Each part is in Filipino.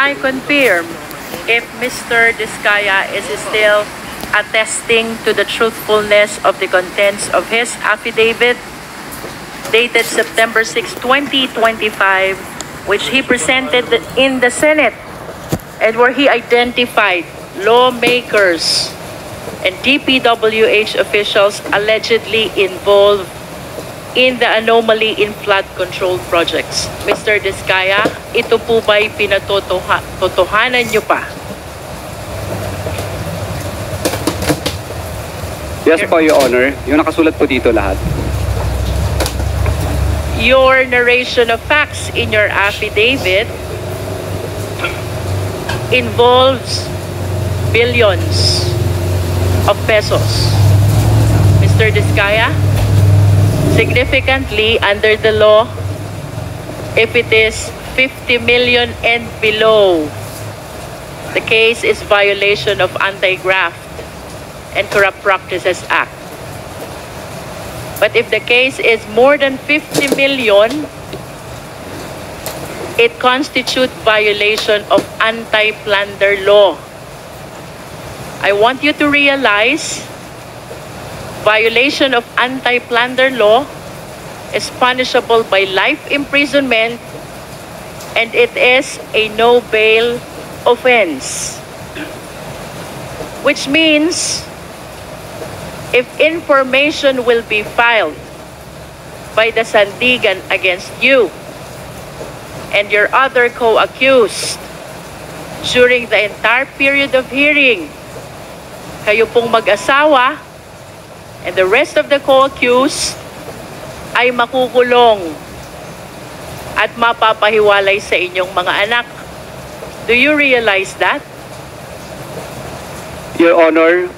I confirm if Mr. Diskaya is still attesting to the truthfulness of the contents of his affidavit dated September 6, 2025, which he presented in the Senate and where he identified lawmakers and DPWH officials allegedly involved in the anomaly in flood control projects. Mr. Diskaya, ito po ba'y pinatotohanan niyo pa? Yes po, Your Honor. Yung nakasulat po dito lahat. Your narration of facts in your affidavit involves billions of pesos. Mr. Diskaya, significantly, under the law, if it is 50 million and below, the case is violation of Anti-Graft and Corrupt Practices Act. But if the case is more than 50 million, it constitutes violation of anti-plunder law. I want you to realize violation of anti-plunder law is punishable by life imprisonment and it is a no-bail offense. Which means if information will be filed by the Sandigan against you and your other co-accused during the entire period of hearing, kayo pong mag-asawa and the rest of the co-accused ay makukulong at mapapahiwalay sa inyong mga anak. Do you realize that? Your Honor,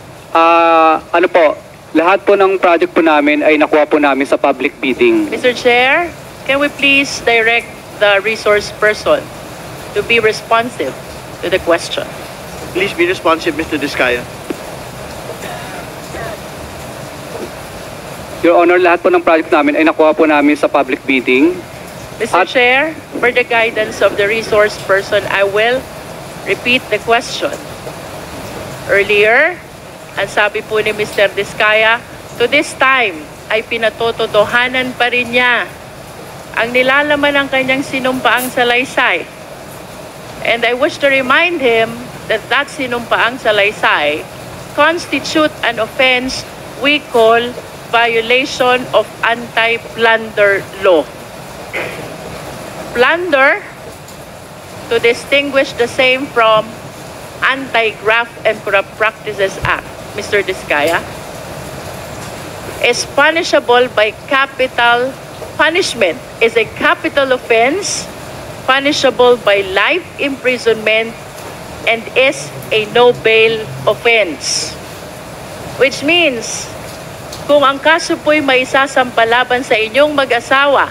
ano po, lahat po ng project po namin ay nakuha po namin sa public bidding. Mr. Chair, can we please direct the resource person to be responsive to the question? Please be responsive, Mr. Diskaya. Your Honor, lahat po ng project namin ay nakuha po namin sa public bidding. Mr. Chair, for the guidance of the resource person, I will repeat the question. Earlier, ang sabi po ni Mr. Diskaya, to this time ay pinatotohanan pa rin niya ang nilalaman ng kanyang sinumpaang salaysay. And I wish to remind him that that sinumpaang salaysay constitute an offense we call violation of anti-plunder law. Plunder, to distinguish the same from Anti-Graft and Corrupt Practices Act, Mr. Diskaya, is punishable by capital punishment, is a capital offense, punishable by life imprisonment, and is a no-bail offense. Which means, kung ang kaso po'y maisasampalaban sa inyong mag-asawa,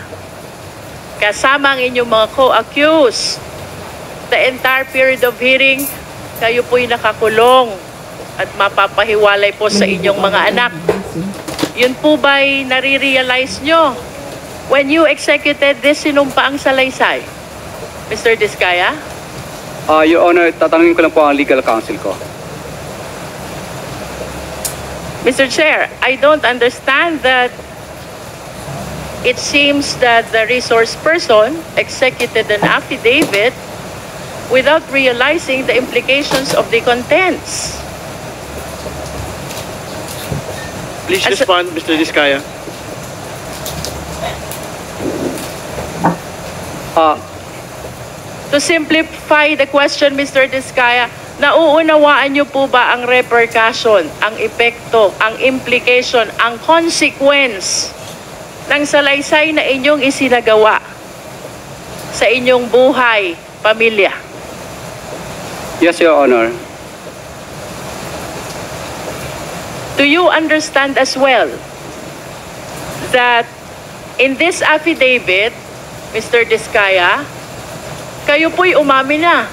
kasama ang inyong mga co-accused, the entire period of hearing, kayo po'y nakakulong at mapapahiwalay po sa inyong mga anak. Yun po ba'y nare-realize nyo when you executed this sinumpaang salaysay, Mr. Diskaya? Your Honor, tatanungin ko lang po ang legal counsel ko. Mr. Chair, I don't understand that it seems that the resource person executed an affidavit without realizing the implications of the contents. Please respond, Mr. Diskaya. To simplify the question, Mr. Diskaya, nauunawaan niyo po ba ang repercussion, ang epekto, ang implication, ang consequence ng salaysay na inyong isinagawa sa inyong buhay, pamilya? Yes, Your Honor. Do you understand as well that in this affidavit, Mr. Diskaya, kayo po'y umamin na?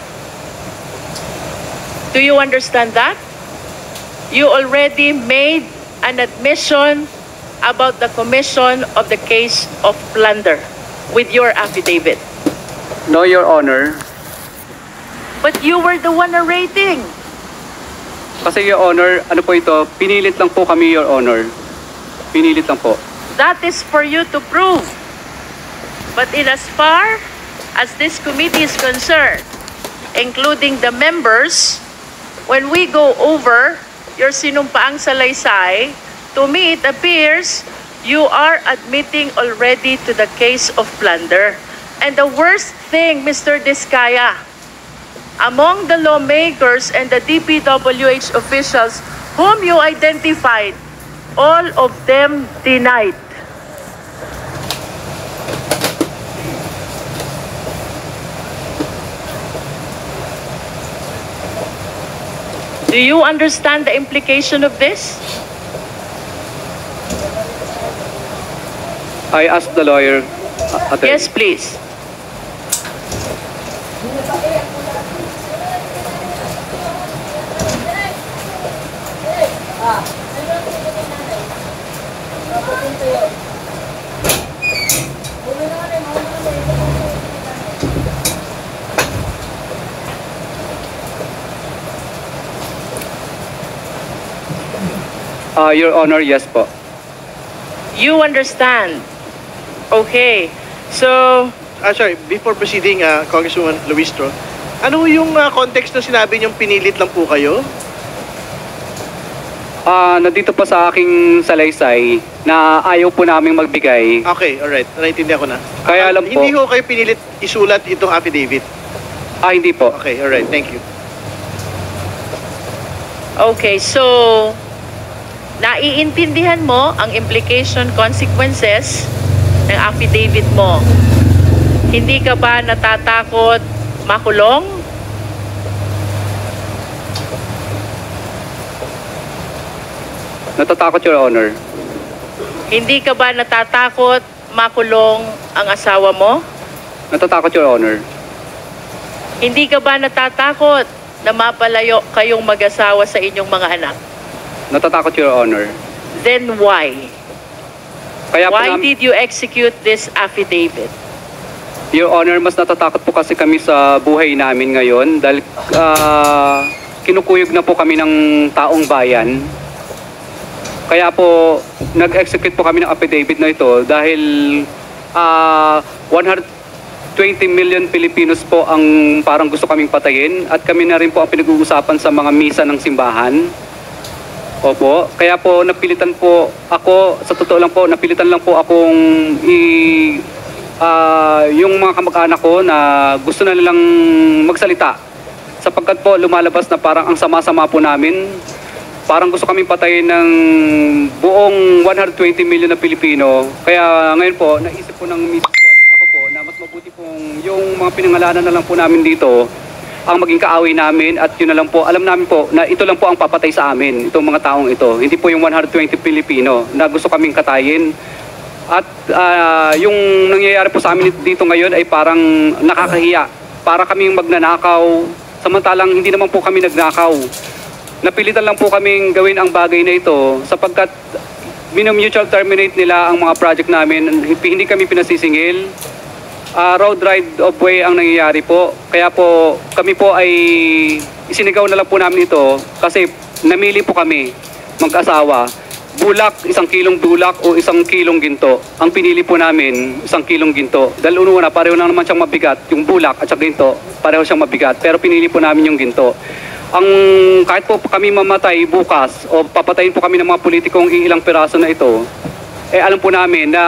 Do you understand that? You already made an admission about the commission of the case of plunder with your affidavit. No, Your Honor. But you were the one narrating. Kasi, Your Honor, ano po ito, pinilit lang po kami, Your Honor. Pinilit lang po. That is for you to prove. But in as far as this committee is concerned, including the members, when we go over your sinumpaang salaysay, to me it appears you are admitting already to the case of plunder. And the worst thing, Mr. Diskaya, among the lawmakers and the DPWH officials whom you identified, all of them denied. Do you understand the implication of this? I asked the lawyer. Attorney. Yes, please. Your Honor, yes po. You understand. Okay. So, Sorry, before proceeding, Congresswoman Luistro, ano yung context na sinabi niyong pinilit lang po kayo? Nandito po sa aking salaysay na ayaw po naming magbigay. Okay, alright. Naintindihan ko na. Kaya lang po. Hindi ko kayo pinilit isulat itong affidavit. Hindi po. Okay, alright. Thank you. okay, so naiintindihan mo ang implication consequences ng affidavit mo. Hindi ka ba natatakot makulong? Natatakot, Your Honor. Hindi ka ba natatakot makulong ang asawa mo? Natatakot, Your Honor. Hindi ka ba natatakot na mapalayo kayong mag-asawa sa inyong mga anak? Natatakot, Your Honor. Then why? Kaya po Why did you execute this affidavit? Your Honor, mas natatakot po kasi kami sa buhay namin ngayon dahil kinukuyog na po kami ng taong bayan. Kaya po, nag-execute po kami ng affidavit na ito dahil 120 million Filipinos po ang parang gusto kaming patayin at kami na rin po ang pinag-uusapan sa mga misa ng simbahan. Opo, kaya po napilitan po ako, sa totoo lang po, napilitan lang po akong yung mga kamag-anak ko na gusto na nilang magsalita sapagkat po lumalabas na parang ang sama-sama po namin. Parang gusto kaming patayin ng buong 120 million na Pilipino. Kaya ngayon po, naisip po ng misis ko at ako po na mas mabuti pong yung mga pinangalanan na lang po namin dito ang maging kaaway namin at yun na lang po, alam namin po na ito lang po ang papatay sa amin, itong mga taong ito. Hindi po yung 120 Pilipino na gusto kaming katayin. At yung nangyayari po sa amin dito ngayon ay parang nakakahiya. Para kaming magnanakaw, samantalang hindi naman po kami nagnakaw. Napilitan lang po kaming gawin ang bagay na ito sapagkat mutual terminate nila ang mga project namin. Hindi kami pinasisingil. Road ride of way ang nangyayari po. Kaya po kami po ay isinigaw na lang po namin ito kasi namili po kami mag-asawa. Bulak, 1 kilong bulak o 1 kilong ginto. Ang pinili po namin, 1 kilong ginto. Dahil una, pareho na naman siyang mabigat. Yung bulak at saka ginto, pareho siyang mabigat. Pero pinili po namin yung ginto. Kahit po kami mamatay bukas o papatayin po kami ng mga politikong iilang piraso na ito, alam po namin na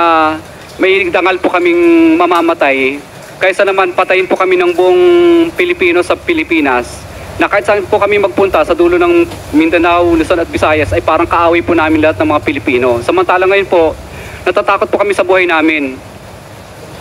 may dangal po kaming mamamatay kaysa naman patayin po kami ng buong Pilipino sa Pilipinas na kahit saan po kami magpunta sa dulo ng Mindanao, Luzon at Visayas ay parang kaaway po namin lahat ng mga Pilipino. Samantalang ngayon po, natatakot po kami sa buhay namin.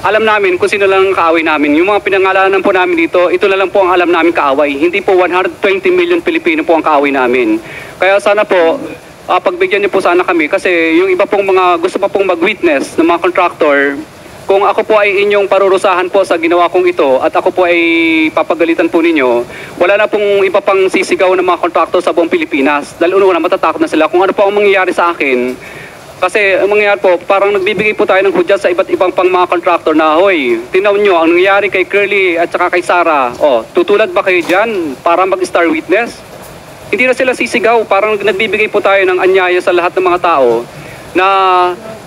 Alam namin kung sino lang ang kaaway namin. Yung mga pinangalanan po namin dito, ito na lang po ang alam namin kaaway. Hindi po 120 million Pilipino po ang kaaway namin. Kaya sana po, pagbigyan niyo po sana kami kasi yung iba pong mga gusto pa pong mag-witness ng mga contractor, kung ako po ay inyong parurusahan po sa ginawa kong ito at ako po ay papagalitan po ninyo, wala na pong iba pang sisigaw ng mga contractor sa buong Pilipinas. Dahil una matatakot na sila kung ano po ang mangyayari sa akin Kasi ang mangyayari po, parang nagbibigay po tayo ng hudyat sa iba't ibang pang mga contractor na, hoy, tingnan nyo, ang nangyayari kay Curly at saka kay Sarah, tutulad ba kayo dyan para mag-star witness? Hindi na sila sisigaw, parang nagbibigay po tayo ng anyaya sa lahat ng mga tao na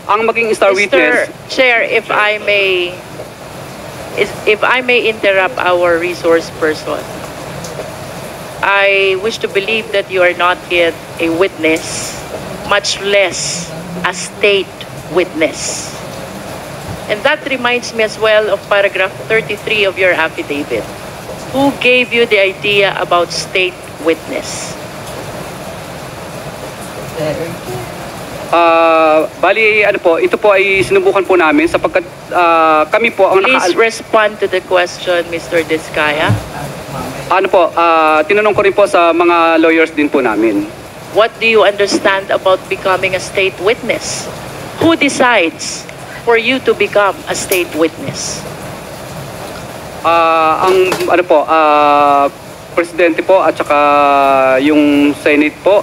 ang maging star witness. Mr. Chair, if I may interrupt our resource person, I wish to believe that you are not yet a witness, much less a state witness. And that reminds me as well of paragraph 33 of your affidavit. Who gave you the idea about state witness? Bali, ano po, ito po ay sinubukan po namin sapagkat kami po ang Please respond to the question, Mr. Diskaya. Ano po, tinanong ko rin po sa mga lawyers din po namin. What do you understand about becoming a state witness? Who decides for you to become a state witness? Ang ano po, presidente po at saka yung Senate po.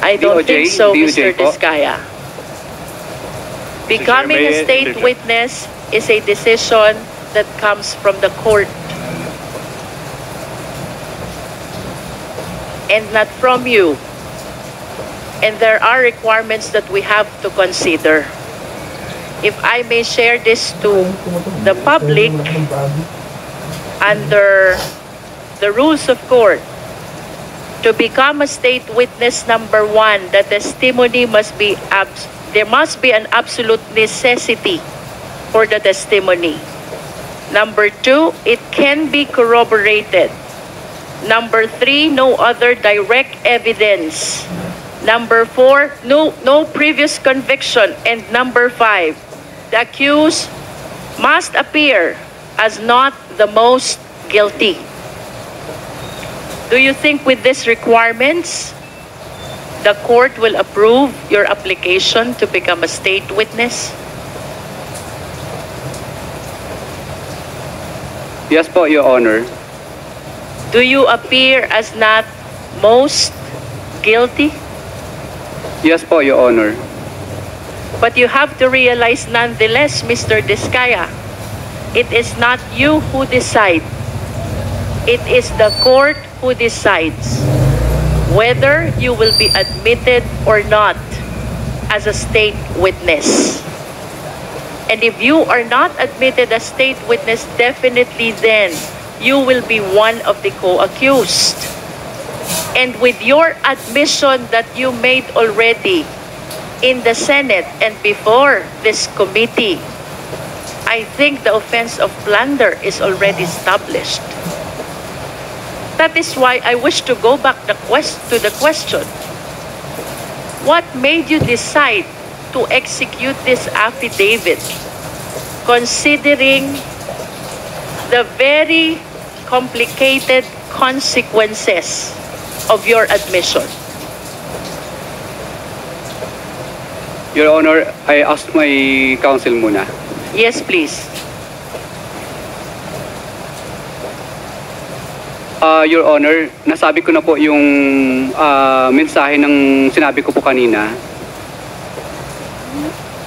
I don't DOJ, think so, DOJ Mr. po. Diskaya. Becoming may a I state interject? witness is a decision that comes from the court and not from you. And there are requirements that we have to consider. If I may share this to the public, under the rules of court, to become a state witness, number one, the testimony must be there must be an absolute necessity for the testimony. Number two, it can be corroborated. Number three, no other direct evidence. Number four, no previous conviction. And number five, the accused must appear as not the most guilty. Do you think with these requirements, the court will approve your application to become a state witness? Yes po, Your Honor. Do you appear as not most guilty? Yes po, Your Honor. But you have to realize nonetheless, Mr. Diskaya, it is not you who decide. It is the court who decides whether you will be admitted or not as a state witness. And if you are not admitted as state witness, definitely then you will be one of the co-accused. And with your admission that you made already in the Senate and before this committee, I think the offense of plunder is already established. That is why I wish to go back to the question. What made you decide to execute this affidavit, considering the very complicated consequences of your admission? Your Honor, I asked my counsel muna. Yes, please. Your Honor, nasabi ko na po yung mensahe ng sinabi ko po kanina.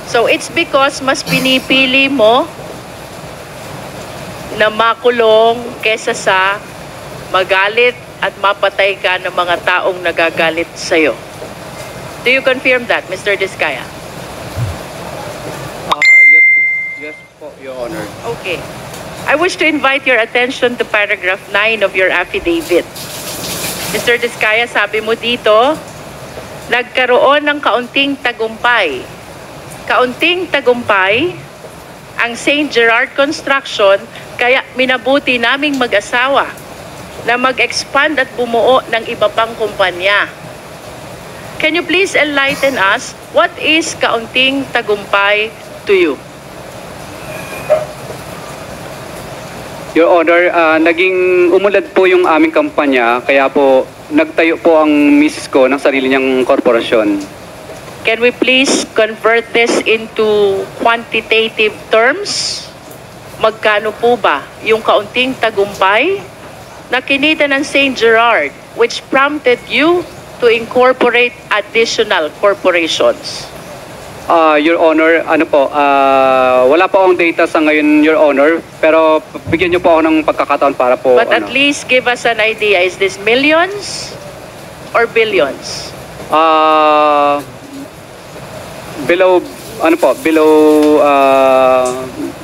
So it's because mas pinipili mo na makulong kesa sa magalit at mapatay ka ng mga taong nagagalit sa'yo. Do you confirm that, Mr. Diskaya? Yes po, Your Honor. Okay. I wish to invite your attention to paragraph 9 of your affidavit. Mr. Diskaya, sabi mo dito, nagkaroon ng kaunting tagumpay. Kaunting tagumpay ang St. Gerard Construction, kaya minabuti naming mag-asawa na mag-expand at bumuo ng iba pang kumpanya. Can you please enlighten us, what is kaunting tagumpay to you? Your Honor, naging umulad po yung aming kampanya, kaya po nagtayo po ang misis ko ng sarili niyang korporasyon. Can we please convert this into quantitative terms? Magkano po ba yung kaunting tagumpay na kinita ng St. Gerard, which prompted you to incorporate additional corporations? Your Honor, ano po, wala po akong data sa ngayon, Your Honor, pero bigyan niyo po ako ng pagkakataon para po, But at least give us an idea. Is this millions or billions? Below, ano po, below,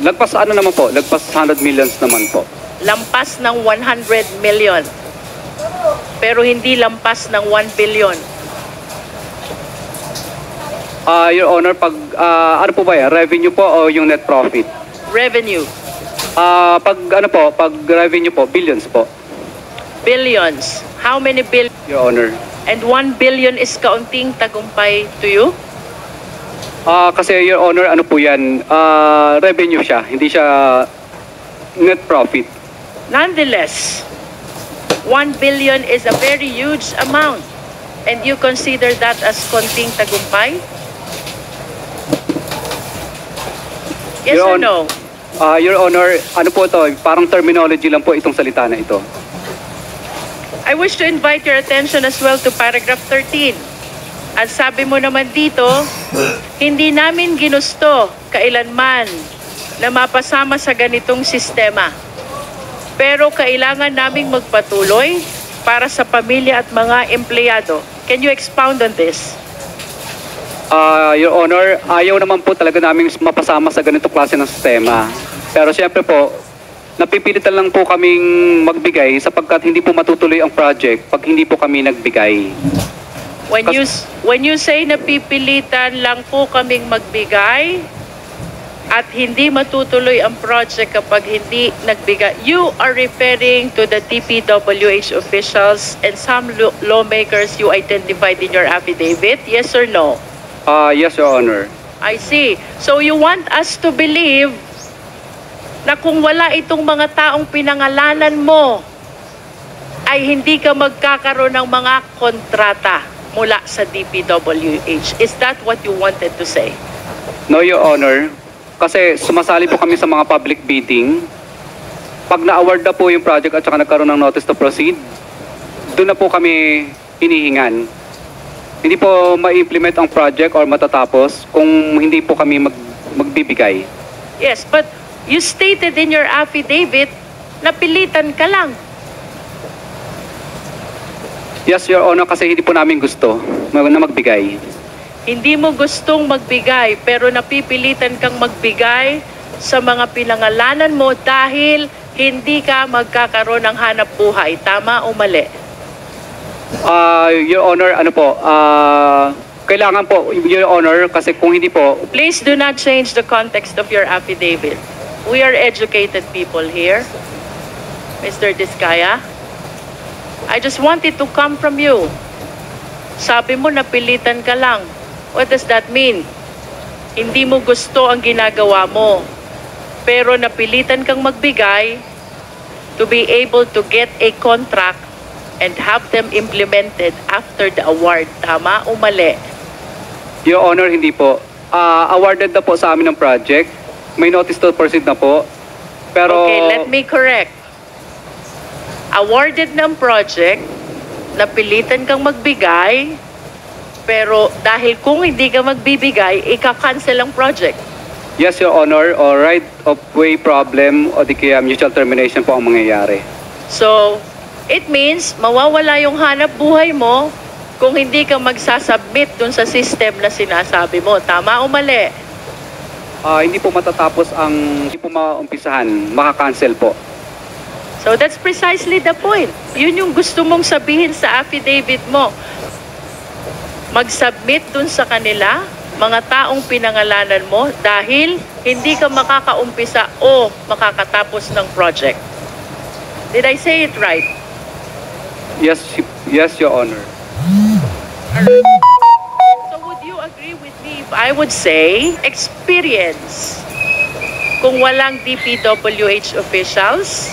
lagpas ano naman po, lagpas 100 millions naman po. Lampas ng 100 million. Pero hindi lampas ng 1 billion. Your Honor, pag, ano po ba yan, revenue po o yung net profit? Revenue. Pag, ano po, pag revenue po, billions po, Billions. How many billion? Your Honor. And 1 billion is kaunting tagumpay to you? Kasi Your Honor, ano po yan, revenue siya, hindi siya net profit. Nonetheless, 1 billion is a very huge amount. And you consider that as konting tagumpay? Yes Your or no? Your Honor, ano po ito, parang terminology lang po itong salita na ito. I wish to invite your attention as well to paragraph 13. At sabi mo naman dito, hindi namin ginusto kailanman na mapasama sa ganitong sistema. Pero kailangan naming magpatuloy para sa pamilya at mga empleyado. Can you expound on this? Your Honor, ayaw naman po talaga namin mapasama sa ganitong klase ng sistema. Pero siyempre po, napipilitan lang po kaming magbigay sapagkat hindi po matutuloy ang project pag hindi po kami nagbigay. When you say napipilitan lang po kaming magbigay at hindi matutuloy ang project kapag hindi nagbigay, you are referring to the DPWH officials and some lawmakers you identified in your affidavit, yes or no? Yes, Your Honor. I see. So you want us to believe na kung wala itong mga taong pinangalanan mo, ay hindi ka magkakaroon ng mga kontrata mula sa DPWH. Is that what you wanted to say? No, Your Honor. Kasi sumasali po kami sa mga public bidding. Pag na-award na po yung project at saka nagkaroon ng notice to proceed, doon na po kami hinihingan. Hindi po ma-implement ang project or matatapos kung hindi po kami magbibigay. Yes, but you stated in your affidavit na pilitan ka lang. Yes, Your Honor, kasi hindi po namin gusto na magbigay. Hindi mo gustong magbigay pero napipilitan kang magbigay sa mga pinangalanan mo dahil hindi ka magkakaroon ng hanap buhay. Tama o mali? Your Honor, ano po, kailangan po, Your Honor, kasi kung hindi po, Please do not change the context of your affidavit. We are educated people here, Mr. Diskaya. I just want it to come from you. Sabi mo napilitan ka lang. What does that mean? Hindi mo gusto ang ginagawa mo, pero napilitan kang magbigay to be able to get a contract and have them implemented after the award. Tama o mali? Your Honor, hindi po. Awarded na po sa amin ng project. May notice to proceed na po. Pero, Okay, let me correct. Awarded ng project, napilitan kang magbigay, pero dahil kung hindi ka magbibigay, ika-cancel ang project. yes, Your Honor, o right of way problem o di kaya mutual termination po ang mangyayari. So, it means mawawala yung hanap buhay mo kung hindi ka magsasubmit dun sa system na sinasabi mo. Tama o mali? Hindi po matatapos hindi po maumpisahan, maka-cancel po. So that's precisely the point. Yun yung gusto mong sabihin sa affidavit mo. Mag-submit dun sa kanila, mga taong pinangalanan mo dahil hindi ka makakaumpisa o makakatapos ng project. Did I say it right? Yes, Your Honor. So would you agree with me if I would say experience? Kung walang DPWH officials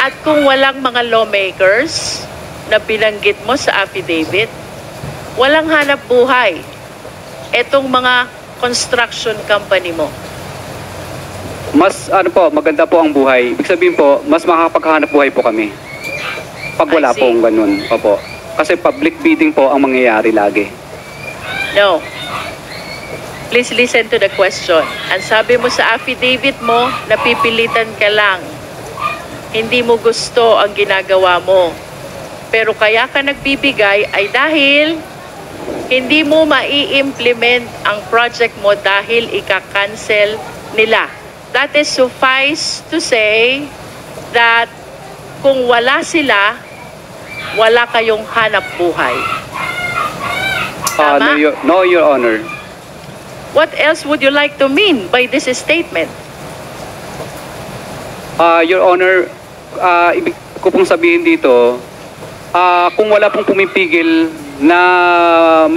at kung walang mga lawmakers na binanggit mo sa affidavit, walang hanap buhay etong mga construction company mo. Mas maganda po ang buhay. Ibig sabihin po, mas makakapaghanap buhay po kami. Pag wala I see. pong ganun. Opo. Kasi public bidding po ang mangyayari lagi. No. Please listen to the question. Ang sabi mo sa affidavit mo, napipilitan ka lang. Hindi mo gusto ang ginagawa mo. Pero kaya ka nagbibigay ay dahil hindi mo mai-implement ang project mo dahil ika-cancel nila. That is suffice to say that kung wala sila, wala kayong hanap buhay. Tama? No, Your Honor. What else would you like to mean by this statement? Your Honor, ibig ko pong sabihin dito, kung wala pong pumipigil na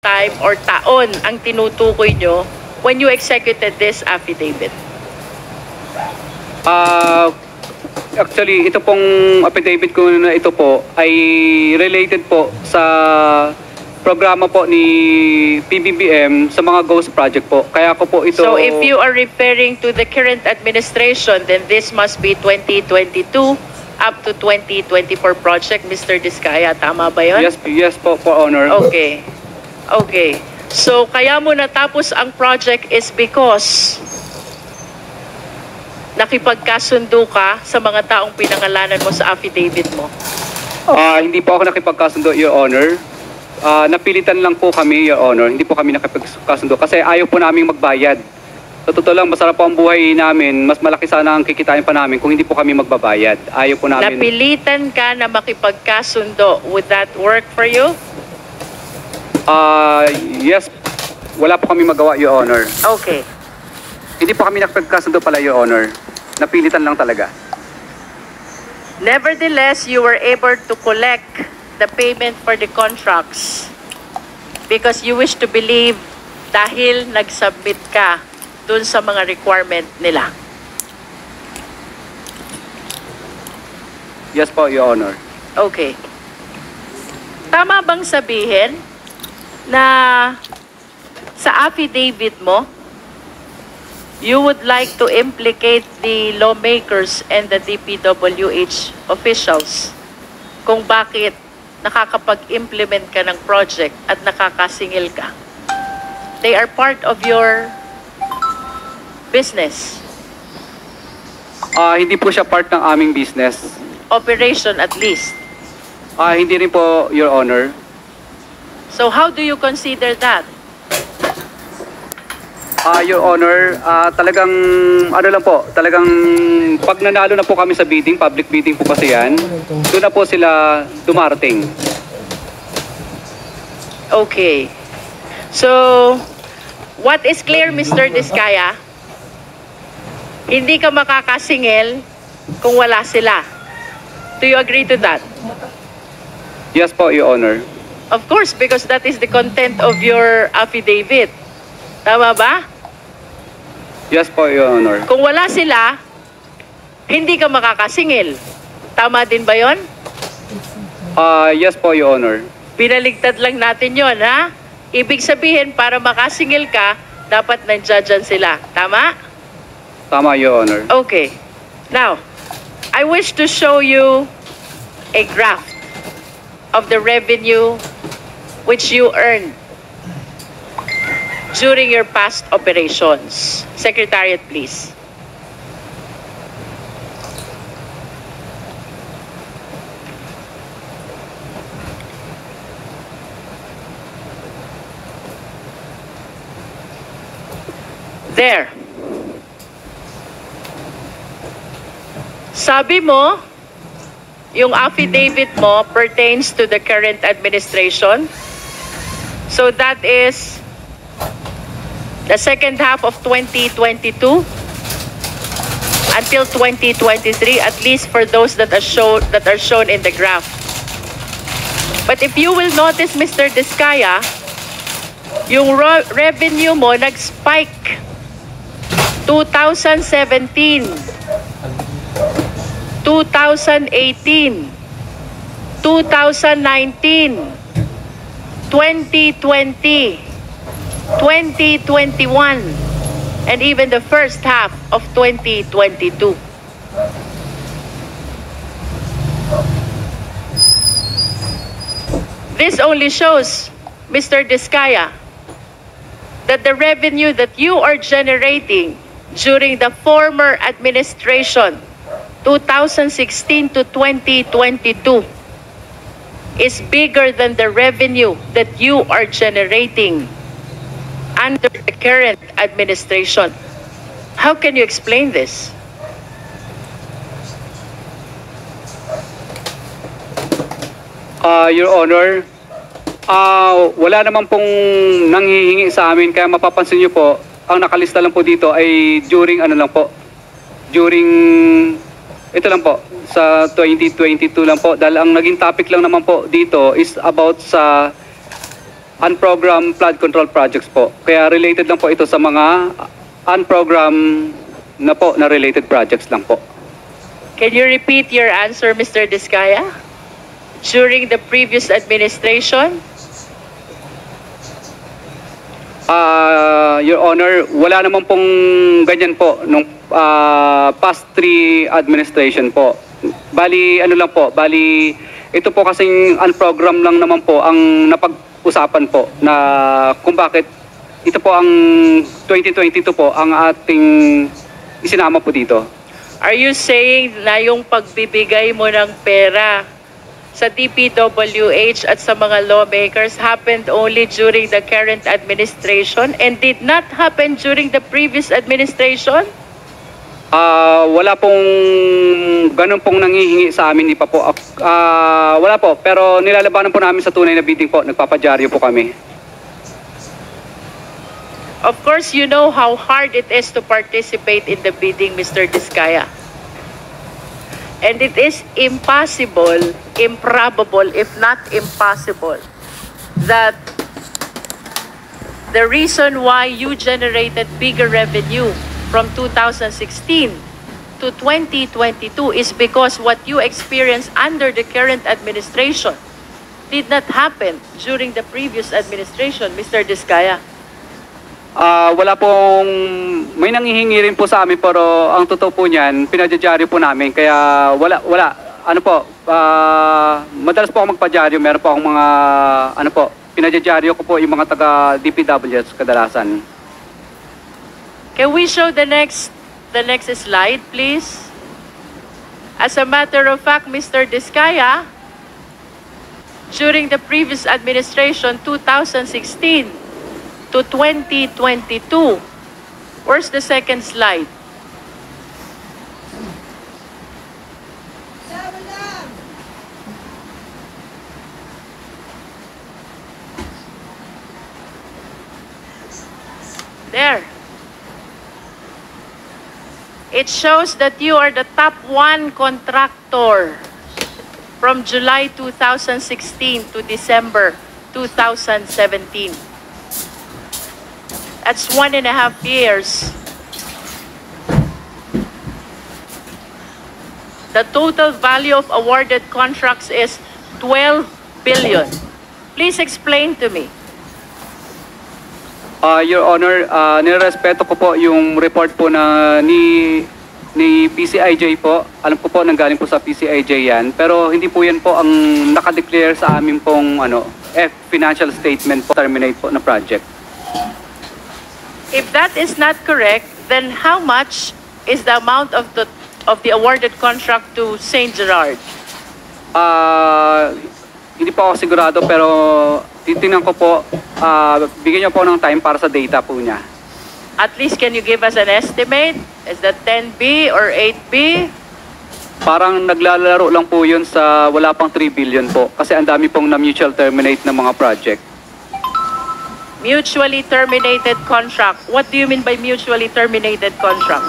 time or taon ang tinutukoy nyo when you executed this affidavit? Actually, ito pong affidavit ko na ito po ay related po sa programa po ni PBBM sa mga ghost project po. Kaya ko po ito... So if you are referring to the current administration, then this must be 2022 up to 2024 project, Mr. Diskaya. Tama ba yun? Yes po, Honor. Okay. Okay. So kaya mo natapos ang project is because nakipagkasundo ka sa mga taong pinangalanan mo sa affidavit mo? Hindi po ako nakipagkasundo, Your Honor. Napilitan lang po kami, Your Honor. Hindi po kami nakipagkasundo kasi ayaw po namin magbayad. Sa totoo lang, masarap po ang buhay namin. Mas malaki sana ang kikitain pa namin kung hindi po kami magbabayad. Ayaw po namin. Napilitan ka na makipagkasundo. Would that work for you? Yes. Wala po kami magawa, Your Honor. Okay. Hindi po kami nakipagkasundo pala, Your Honor. Napilitan lang talaga. Nevertheless, you were able to collect the payment for the contracts because you wish to believe dahil nag-submit ka dun sa mga requirement nila. Yes po, Your Honor. Okay. Tama bang sabihin na sa affidavit mo, you would like to implicate the lawmakers and the DPWH officials kung bakit nakakapag-implement ka ng project at nakakasingil ka? They are part of your business. Hindi po siya part ng aming business. Operation at least. Hindi rin po, Your Honor. So how do you consider that? Your Honor, talagang ano lang po, talagang pag nanalo na po kami sa bidding, public bidding po kasi yan, doon na po sila dumarating. Okay. So, what is clear, Mr. Diskaya? Hindi ka makakasingil kung wala sila. Do you agree to that? Yes po, Your Honor. Of course, because that is the content of your affidavit. Tama ba? Yes po, Your Honor. Kung wala sila, hindi ka makakasingil. Tama din ba yon? Yes po, Your Honor. Pinaligtad lang natin yon, ha? Ibig sabihin, para makasingil ka, dapat nandiyan sila. Tama? Tama, Your Honor. Okay. Now, I wish to show you a graph of the revenue which you earned during your past operations? Secretariat, please. There. Sabi mo, yung affidavit mo pertains to the current administration. So that is the second half of 2022 until 2023, at least for those that are shown in the graph. But if you will notice, Mr. Diskaya, yung revenue mo nag-spike 2017, 2018, 2019, 2020, 2021, and even the first half of 2022. This only shows, Mr. Diskaya, that the revenue that you are generating during the former administration, 2016 to 2022, is bigger than the revenue that you are generating under the current administration. How can you explain this? Your Honor, wala naman pong nanghihingi sa amin, kaya mapapansin niyo po, ang nakalista lang po dito ay during ito lang po, sa 2022 lang po. Dahil ang naging topic lang naman po dito is about sa unprogrammed flood control projects po. Kaya related lang po ito sa mga unprogrammed na related projects lang po. Can you repeat your answer, Mr. Diskaya? During the previous administration? Your Honor, wala naman pong ganyan po nung past 3 administration po. Bali, ano lang po, ito po kasing unprogram lang naman po ang napag-usapan po na kung bakit ito po ang 2022 po ang ating isinama po dito. Are you saying na yung pagbibigay mo ng pera sa DPWH at sa mga lawmakers happened only during the current administration and did not happen during the previous administration? Wala pong ganun pong nanghihingi sa amin, di pa po. Wala po, pero nilalabanan po namin sa tunay na bidding po. Nagpapadyaryo po kami. Of course, you know how hard it is to participate in the bidding, Mr. Diskaya. And it is impossible, improbable, if not impossible, that the reason why you generated bigger revenue from 2016 to 2022 is because what you experienced under the current administration did not happen during the previous administration, Mr. Diskaya. Wala pong, may nanghihingi rin po sa amin, pero ang totoo po niyan, pinadyaryo po namin, kaya wala, ano po, madalas po ako magpadyaryo, meron po akong mga, ano po, pinadyaryo ko po yung mga taga DPWH kadalasan. Can we show the next slide, please? As a matter of fact, Mr. Diskaya, during the previous administration, 2016 to 2022, where's the second slide? There. It shows that you are the top 1 contractor from July 2016 to December 2017. That's 1.5 years. The total value of awarded contracts is 12 billion. Please explain to me. Your Honor, nirespeto ko po yung report po na ni PCIJ po. Alam ko po nanggaling po sa PCIJ yan. Pero hindi po yan po ang nakadeclare sa amin pong financial statement po, terminate po na project. If that is not correct, then how much is the amount of the awarded contract to St. Gerard? Hindi po ako sigurado pero titingnan ko po, bigyan niyo po ng time para sa data po niya. At least can you give us an estimate? Is that 10B or 8B? Parang naglalaro lang po yun sa wala pang 3 billion po kasi ang dami pong na-mutual terminate ng mga project. Mutually terminated contract. What do you mean by mutually terminated contract?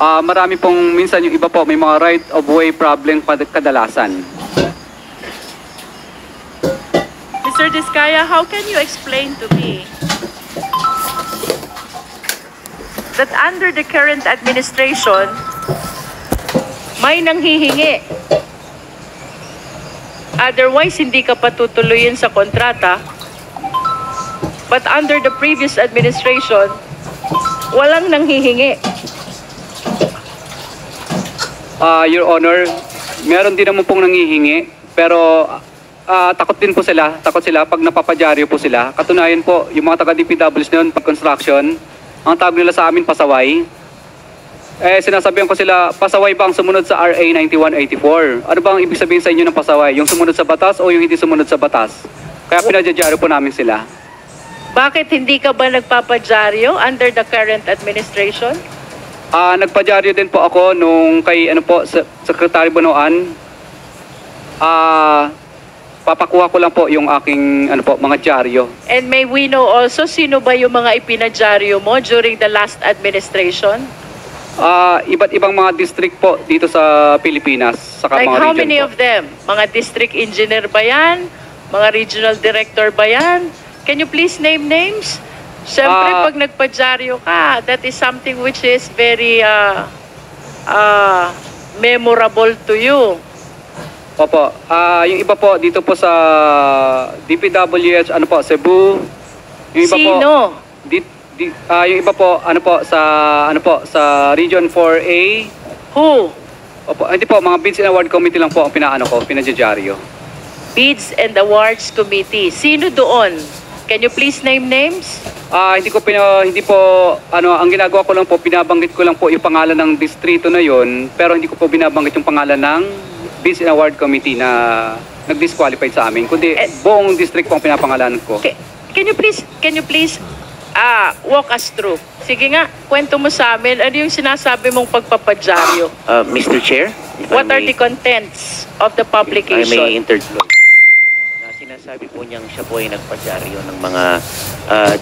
Marami pong minsan yung iba po may mga right of way problem kadalasan. Mr. Diskaya, how can you explain to me that under the current administration, may nanghihingi? Otherwise, hindi ka patutuloyin sa kontrata. But under the previous administration, walang nanghihingi. Your Honor, meron din naman pong nanghihingi pero takot din po sila, takot sila pag napapadyaryo po sila. Katunayan po, yung mga taga-DPWs na yun, pag construction, ang tawag nila sa amin, pasaway. Sinasabihan ko sila, pasaway ba ang sumunod sa RA 9184? Ano ba ang ibig sabihin sa inyo ng pasaway? Yung sumunod sa batas o yung hindi sumunod sa batas? Kaya pinadyaryo po namin sila. Bakit hindi ka ba nagpapadyaryo under the current administration? Nagpadyaryo din po ako nung kay Secretary Bonoan. Papakuha ko lang po yung aking mga dyaryo. And may we know also sino ba yung mga ipinadyaryo mo during the last administration? Iba't ibang mga district po dito sa Pilipinas. Saka Like mga how region many po. of them? Mga district engineer ba yan? Mga regional director ba yan? Can you please name names? Siyempre, pag nagpadyaryo ka, that is something which is very memorable to you. Opo. Yung iba po dito po sa DPWH, Cebu. Yung iba Sino? po yung iba po sa Region 4A. Who? Opo, hindi po, mga bids and award committee lang po ang pinadyaryo. Bids and Awards Committee. Sino doon? Can you please name names? Hindi po ang ginagawa ko lang po, binabanggit ko lang po yung pangalan ng distrito na yon, pero hindi ko po binabanggit yung pangalan ng Bids and Award Committee na nag-disqualified sa amin, kundi buong district po ang pinapangalanan ko. Can you please walk us through? Sige nga, kwento mo sa amin, ano yung sinasabi mong pagpapadyaryo? Mr. Chair, if What I are may, the contents of the if I may publication? interploy. Sinasabi po niyang siya po ay nagpadyaryo ng mga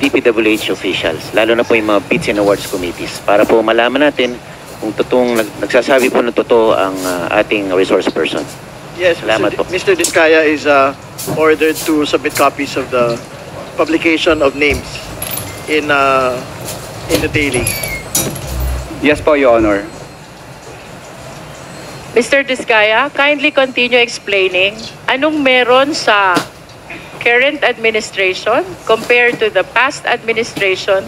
DPWH officials, lalo na po yung mga Bids and Awards Committees, para po malaman natin kung totoong nagsasabi po ng totoo ang ating resource person. Yes, Salamat po. Mr. Diskaya is ordered to submit copies of the publication of names in the daily. Yes po, Your Honor. Mr. Diskaya, kindly continue explaining anong meron sa current administration compared to the past administration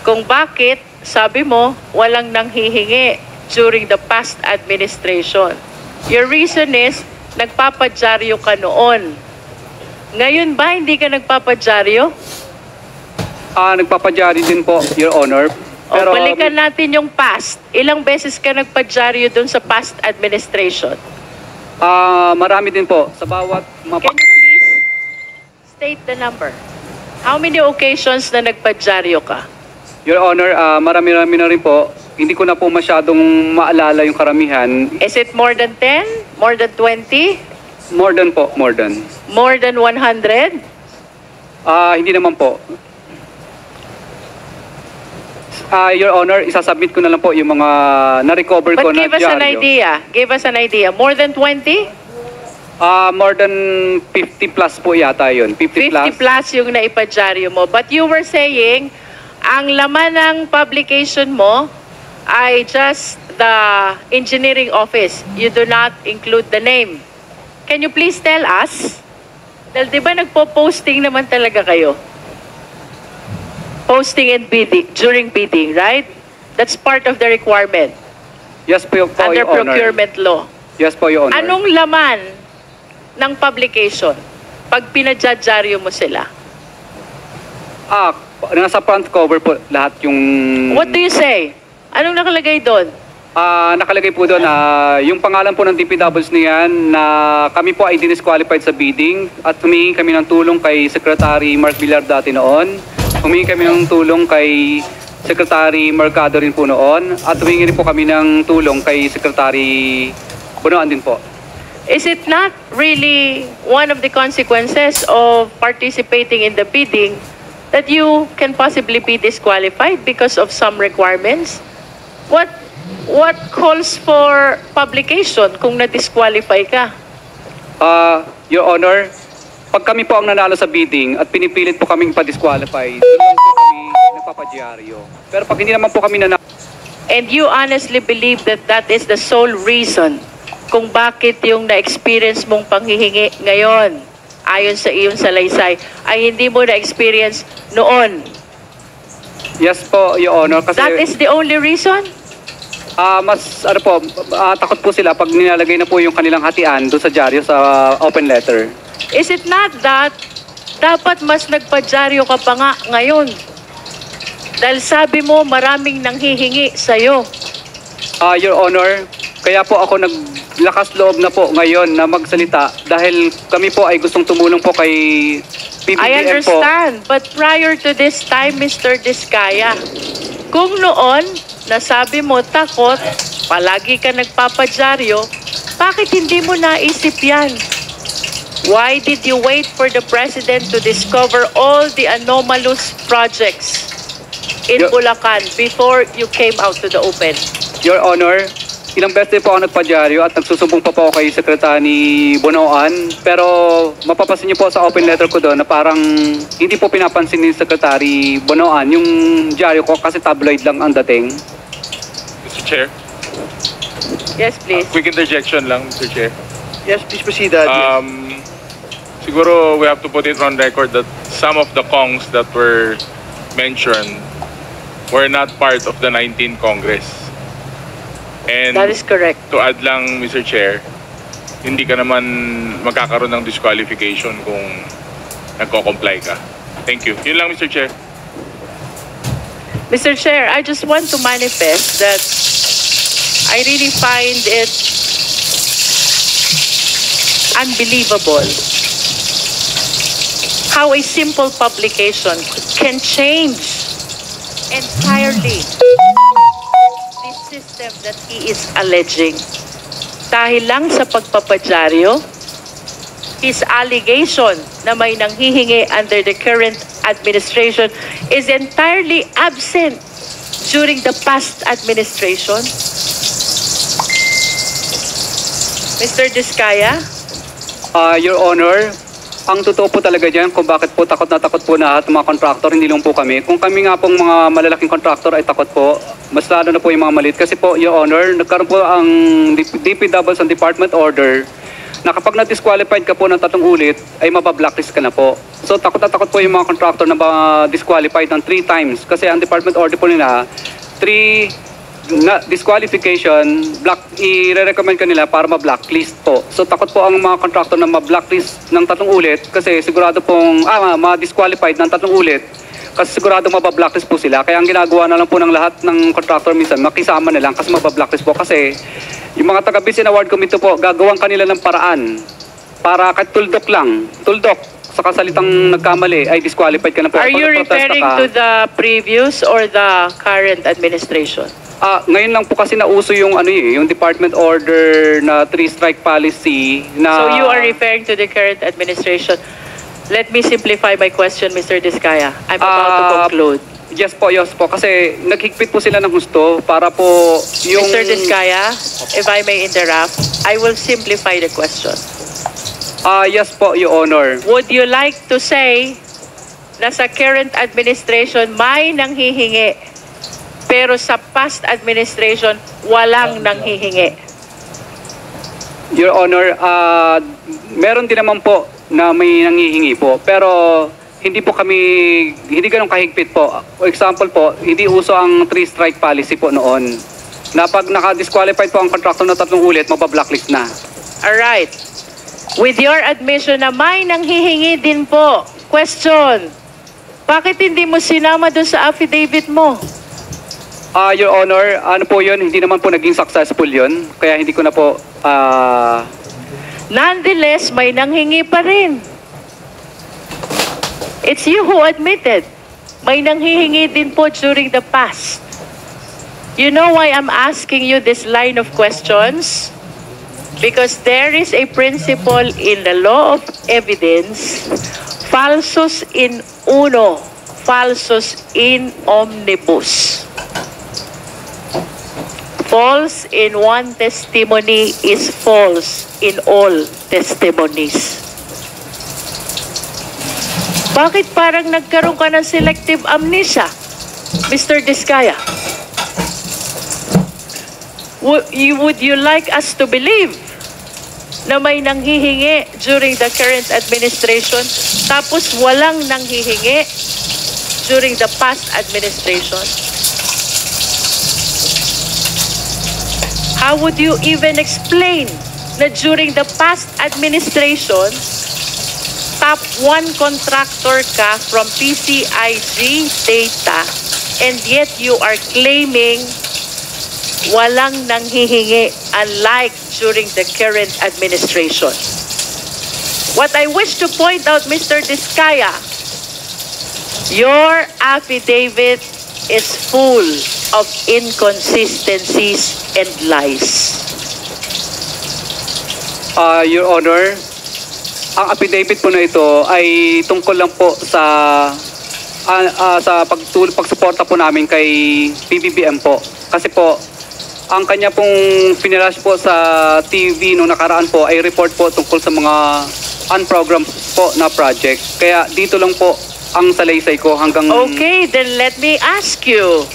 kung bakit, sabi mo, walang nanghihingi during the past administration. Your reason is, nagpapadyaryo ka noon. Ngayon ba, hindi ka nagpapadyaryo? Nagpapadyaryo din po, Your Honor. O balikan natin yung past. Ilang beses ka nagpadyaryo dun sa past administration? Marami din po. Sa bawat Can you please state the number? How many occasions na nagpadyaryo ka? Your Honor, marami-rami na rin po. Hindi ko na po masyadong maalala yung karamihan. Is it more than 10? More than 20? More than po, more than. More than 100? Hindi naman po. Your Honor, isasubmit ko na lang po yung mga na-recover ko But na give us an dyaryo. idea. Give us an idea. More than 20? More than 50 plus po yata yun. 50 plus. 50 plus yung naipadyaryo mo. But you were saying, ang laman ng publication mo ay just the engineering office. You do not include the name. Can you please tell us? Dahil di ba nagpo-posting naman talaga kayo? Posting and bidding, during bidding, right? That's part of the requirement Yes po, under Your Honor. procurement law. Yes po, Your Honor. Anong laman ng publication pag pinadyaryo mo sila? Nasa front cover po lahat yung... What do you say? Anong nakalagay doon? Nakalagay po doon yung pangalan po ng DPWs niyan na kami po ay disqualified sa bidding at humingi kami ng tulong kay Secretary Mark Villar dati noon. Humingi kami ng tulong kay Secretary Mercado rin po noon at humingi rin po kami ng tulong kay Secretary Bunoan din po. Is it not really one of the consequences of participating in the bidding that you can possibly be disqualified because of some requirements? What calls for publication kung na-disqualify ka? Your Honor, pag kami po ang nanalo sa bidding at pinipilit po kaming pa-disqualify, doon po kami nagpapadyaryo. Pero pag hindi naman po kami nanalo... And you honestly believe that that is the sole reason kung bakit yung na-experience mong panghihingi ngayon, ayon sa iyong salaysay, ay hindi mo na-experience noon? Yes po, Your Honor. Kasi, That is the only reason? takot po sila pag nilalagay na po yung kanilang hatian doon sa dyaryo sa open letter. Is it not that dapat mas nagpadyaryo ka pa nga ngayon? Dahil sabi mo maraming nanghihingi sa'yo. Your Honor, kaya po ako naglakas loob na po ngayon na magsalita dahil kami po ay gustong tumulong po kay PBBM po. I understand, but prior to this time, Mr. Diskaya, kung noon nasabi mo takot, palagi ka nagpapadyaryo, bakit hindi mo naisip yan? Why did you wait for the President to discover all the anomalous projects in Bulacan before you came out to the open? Your Honor, ilang beses po ako nagpadyaryo at nagsusumbong pa po ako kay Secretary Bunoan, pero mapapansin niyo po sa open letter ko doon na parang hindi po pinapansin ni Secretary Bunoan yung dyaryo ko kasi tabloid lang ang dating. Mr. Chair, Yes, please. quick interjection lang, Mr. Chair. Yes, please proceed. Siguro we have to put it on record that some of the Kongs that were mentioned were not part of the 19th Congress. And That is correct. to add lang, Mr. Chair, hindi ka naman magkakaroon ng disqualification kung nagko-comply ka. Thank you. Yun lang, Mr. Chair. Mr. Chair, I just want to manifest that I really find it unbelievable how a simple publication can change entirely the system that he is alleging. Dahil lang sa pagpapadyaryo, his allegation na may nanghihingi under the current administration is entirely absent during the past administration. Mr. Diskaya? Your Honor, ang totoo po talaga dyan kung bakit po takot na lahat ng mga contractor, hindi lang po kami. Kung kami nga pong mga malalaking contractor ay takot po, mas lalo na po yung mga maliit. Kasi po, Your Honor, nagkaroon po ang DPWs ang department order na kapag na-disqualified ka po ng 3 ulit, ay mabablacklist ka na po. So takot na takot po yung mga contractor na disqualified ng 3 times. Kasi ang department order po nila, 3 disqualification, i-recommend ka nila para ma-blacklist po. So takot po ang mga contractor na ma-blacklist ng 3 ulit kasi sigurado pong ma-disqualified ng 3 ulit kasi sigurado mabablacklist po sila. Kaya ang ginagawa na lang po ng lahat ng contractor minsan, makisama na lang kasi mabablacklist po kasi yung mga taga-Bisin Award Committee po, gagawang kanila ng paraan para kahit tuldok sa kasalitang nagkamali ay disqualified ka na po. Are you referring to the previous or the current administration? Ngayon lang po kasi nauso yung yung department order na 3-strike policy na... So you are referring to the current administration. Let me simplify my question, Mr. Diskaya. I'm about to conclude. Yes po. Kasi naghigpit po sila ng gusto para po yung... Mr. Diskaya, if I may interrupt, I will simplify the question. Yes po, Your Honor. Would you like to say na sa current administration may nanghihingi pero sa past administration walang nanghihingi? Your Honor, meron din naman po na may nanghihingi po pero hindi ganun kahigpit po. For example po, hindi uso ang 3-strike policy po noon na pag naka-disqualified po ang contractor na 3 ulit, mabablacklist na. Alright. With your admission na may nanghihingi din po, question, Bakit hindi mo sinama doon sa affidavit mo? Your Honor, ano po yun, hindi naman po naging successful yun. Kaya hindi ko na po, Nonetheless, may nanghingi pa rin. It's you who admitted. May nanghihingi din po during the past. You know why I'm asking you this line of questions? Because there is a principle in the law of evidence, falsus in uno, falsus in omnibus. False in one testimony is false in all testimonies. Bakit parang nagkaroon ka ng selective amnesia, Mr. Diskaya? Would you like us to believe na may nanghihingi during the current administration tapos walang nanghihingi during the past administration? How would you even explain na during the past administration, top 1 contractor ka from PCIG data, and yet you are claiming walang nanghihingi unlike during the current administration? What I wish to point out, Mr. Diskaya, your affidavit is full of inconsistencies and lies. Your Honor, ang affidavit po na ito ay tungkol lang po sa pagsuporta po namin kay PBBM po. Kasi po, ang kanya pong finirash po sa TV nung nakaraan po ay report po tungkol sa mga unprogrammed po na project. Kaya dito lang po ang salaysay ko hanggang... Okay, then let me ask you,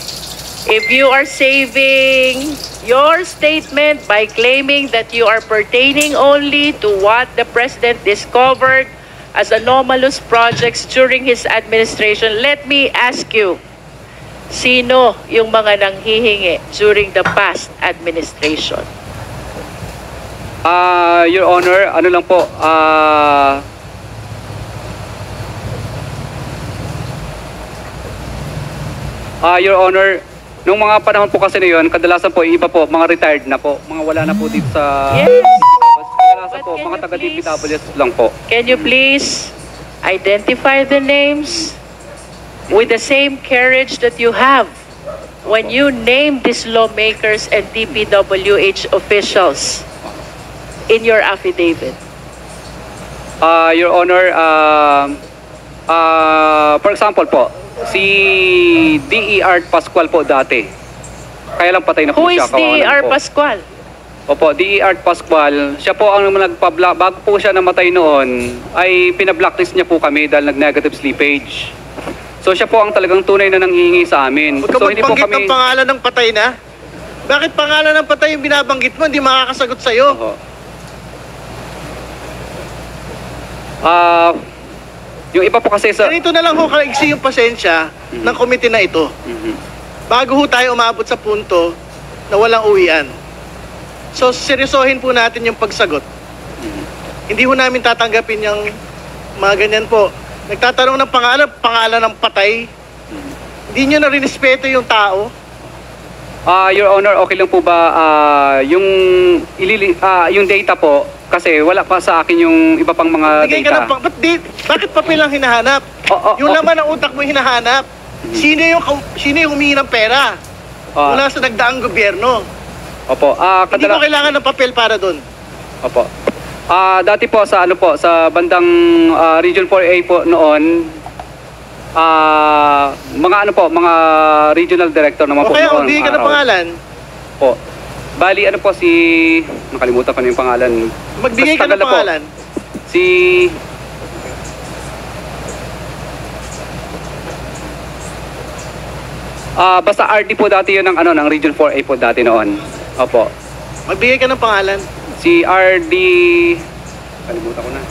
if you are saving your statement by claiming that you are pertaining only to what the President discovered as anomalous projects during his administration, let me ask you, sino yung mga nanghihingi during the past administration? Your Honor, ano lang po, Your Honor, nung mga panahon po kasi na yun, kadalasan po, yung iba po, mga retired na po, mga wala na po dito sa... Yes. Kadalasan But po, can mga you taga-DPWS lang po. Can you please identify the names with the same courage that you have when you name these lawmakers and DPWH officials in your affidavit? Your Honor, for example po, si D.E.R. Pascual po dati. Kaya lang patay na po Who siya. is D.R. po. Pascual? Opo, D.E.R. Pascual. Siya po ang nagpa-block. Bago po siya namatay noon, ay pina-blacklist niya po kami dahil nag-negative slippage. So siya po ang talagang tunay na nanghihingi sa amin. Huwag ka So hindi po magbanggit kami... ng pangalan ng patay na. Bakit pangalan ng patay yung binabanggit mo? Hindi makakasagot sa'yo. Oho. Yung iba po kasi sa... Ganito na lang ho kaigsi yung pasensya ng komite na ito. Bago ho tayo umabot sa punto na walang uwian. So, seryosohin po natin yung pagsagot. Hindi ho namin tatanggapin yung mga ganyan po. Nagtatanong ng pangalan ng patay. Hindi nyo na rinespeto yung tao. Your Honor, okay lang po ba yung data po kasi wala pa sa akin yung iba pang mga Bigay ka data. ng bakit papel ang hinahanap? Yung laman ng utak mo hinahanap. Sino yung humingi ng pera? Mula sa nagdaang gobyerno. Opo. Hindi mo kailangan ng papel para doon. Opo. Dati po sa sa bandang Region 4A po noon, mga mga regional director naman O po kaya noon. hindi ka ng pangalan. Po. Bali ko nakalimutan ko na yung pangalan. Magbigay ka ng pangalan. Basta RD po dati yun ng Region 4A po dati noon. Opo. Magbigay ka ng pangalan. Si RD... Kalimutan ko na.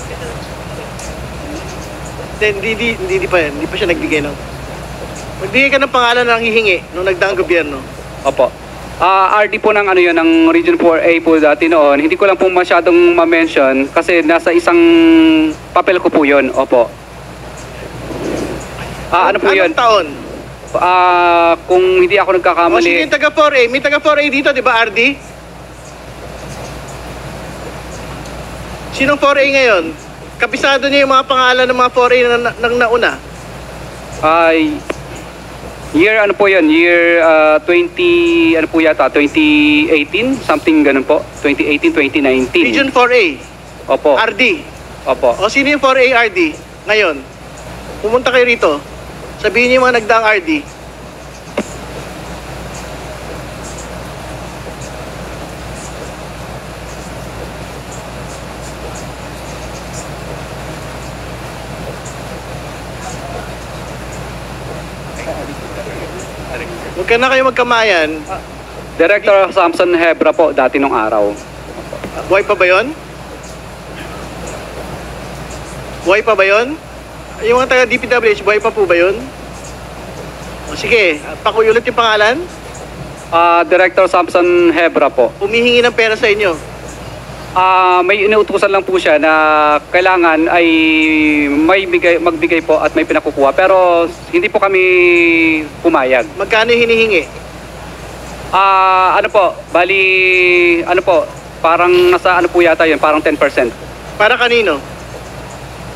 Hindi pa siya nagbigay ng... Magbigay ka ng pangalan ng hihingi nung nagdaang gobyerno. Opo. RD po ng ng Region 4A po dati noon. Hindi ko lang po masyadong ma-mention kasi nasa isang papel ko po yun. Opo. Ano po yun? Anong taon? Kung hindi ako O sige, nagkakamali, taga 4A. May taga 4A dito, di ba, RD? Sinong 4A ngayon? Kabisado niyo yung mga pangalan ng mga 4A na nauna. year ano po yun? Year 20, ano po yata? 2018? Something ganun po. 2018, 2019. Region 4A. Opo. RD. Opo. O sino yung 4A RD ngayon? Pumunta kayo rito. Sabihin niyo yung mga nagdaang RD. Huwag ka na kayo magkamayan. Director Samson Hebra po, dati nung araw. Buhay pa ba yun? Buhay pa ba yun? Yung mga taga DPWH, buhay pa po ba yun? O sige, pakuyulit yung pangalan. Director Samson Hebra po. Humihingi ng pera sa inyo. May inuutusan lang po siya na kailangan ay magbigay po at may pinakukuha. Pero hindi po kami pumayag. Magkano yung hinihingi? Ano po, bali, ano po, parang nasa ano po yata yun, parang 10%. Para kanino?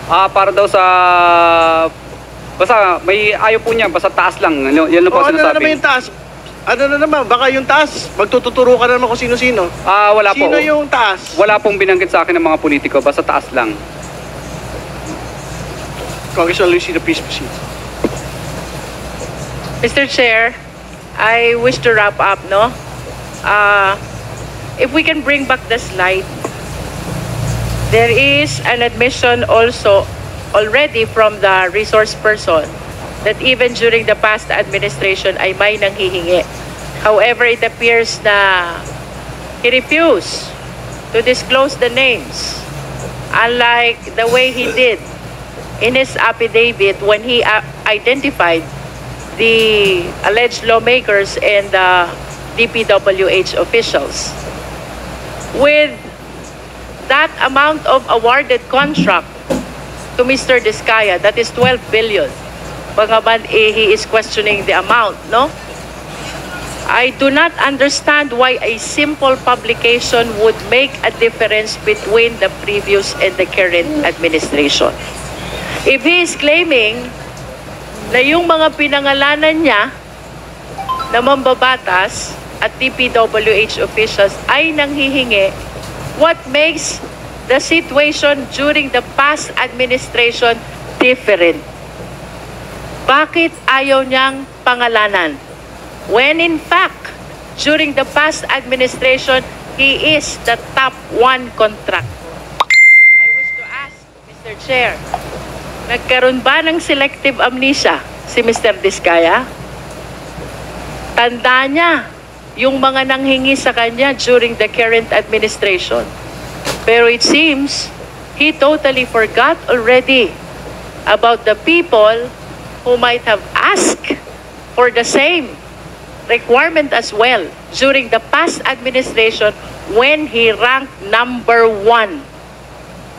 Para daw sa, basta may ayaw po niya, basta taas lang. Yan lang po O ano na naman sinasabi. yung taas? Ano na naman? Baka yung taas, magtututuro ka na naman kung sino-sino. Wala po. Sino yung taas? Wala pong binanggit sa akin ng mga politiko, basta taas lang. Congressman Lucido, please proceed. Mr. Chair, I wish to wrap up, no? If we can bring back the slide, there is an admission also already from the resource person that even during the past administration ay may nanghihingi. However, it appears na he refused to disclose the names, unlike the way he did in his affidavit when he identified the alleged lawmakers and DPWH officials. With that amount of awarded contract to Mr. Diskaya, that is 12 billion. Bagaman he is questioning the amount, no? I do not understand why a simple publication would make a difference between the previous and the current administration. If he is claiming na yung mga pinangalanan niya na mambabatas at DPWH officials ay nanghihingi, what makes the situation during the past administration different? Bakit ayaw niyang pangalanan? When in fact, during the past administration, he is the top one contractor. I wish to ask, Mr. Chair, nagkaroon ba ng selective amnesia si Mr. Diskaya? Tanda niya yung mga nanghingi sa kanya during the current administration. Pero it seems he totally forgot already about the people who might have asked for the same requirement as well during the past administration when he ranked number 1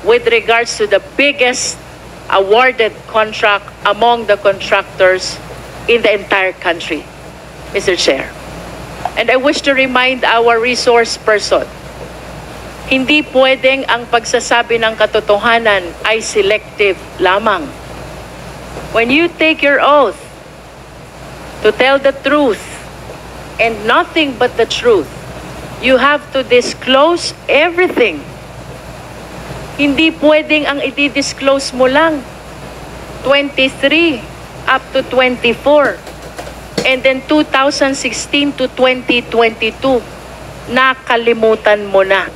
with regards to the biggest awarded contract among the contractors in the entire country, Mr. Chair. And I wish to remind our resource person, hindi pwedeng ang pagsasabi ng katotohanan ay selective lamang. When you take your oath to tell the truth and nothing but the truth, you have to disclose everything. Hindi pwedeng ang i-disclose mo lang 23 up to 24 and then 2016 to 2022 nakalimutan mo na.